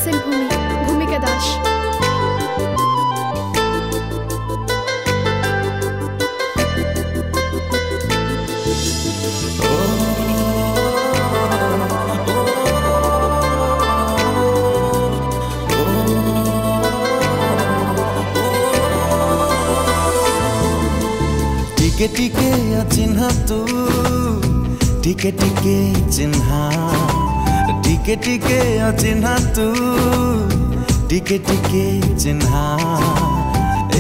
Present भूमिका दास। टिके टिके चिन्हा तू टिके टिके चिन्हा टिके टिके चिन्हा तू टिके टिके चिन्हा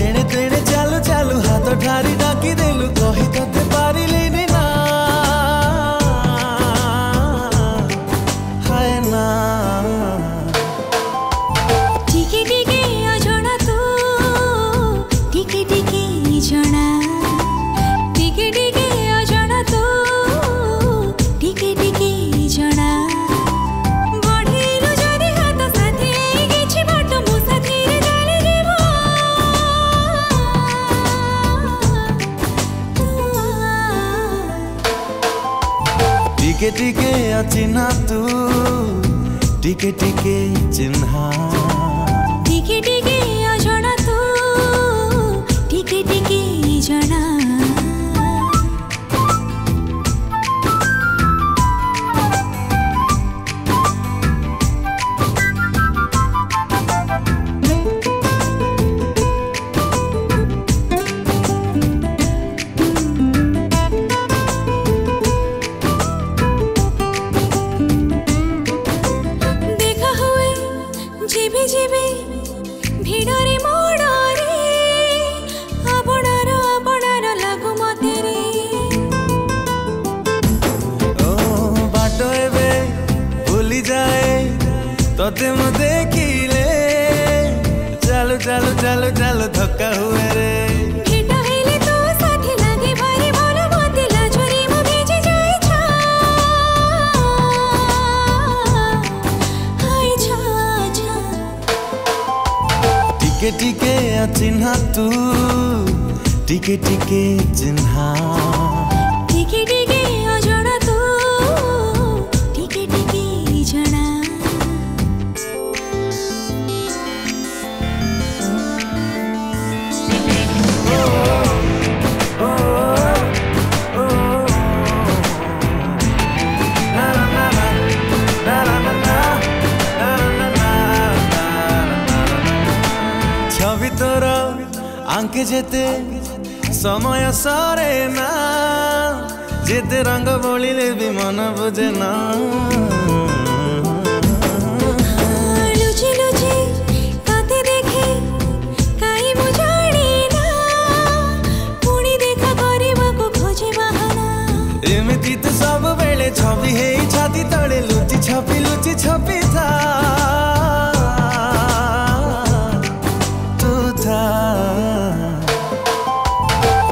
एणे तेणे चालू चालू हाथ ठारी डाकी देलु कही तते पारिलिनी ना हाय ना टिके टिके अजଣା तू टिके टिके जଣା टिके टिके चिन्हा तू टिके टिके चिन्हा टिके टिके अजଣା तू टिके टिके जଣା भिड़रे मोड़रे आपणार आपणार लागु मते रे ओ बाटो एबे भूली जाए तोते मु देखिले चालू चालू चालू चालू धक्का हुए रे भेटा हेले तो साथी लागे भारी मन मते लाजरी मु भेजे जाई छा हाय छा छा टिके टिके चिन्हा तू टिके टिके चिन्हा टिके टिके अजଣା तू टिके टिके जଣା छवि तोर आंके जेते समय सरे ना जेते रंग बोलिले भी मन बुझे ना लुचि लुचि तते देखे काई मु जानी ना पुणी देखा करबा को खोजे बहाना एमिति तो सब बेले छवि है छाती तले लुचि छपी था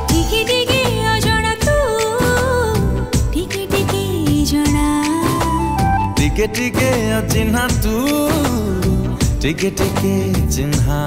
टिके टिके अजଣା तू टिके टिके जଣା टिके टिके चिन्हा तू टिके टिके चिन्हा।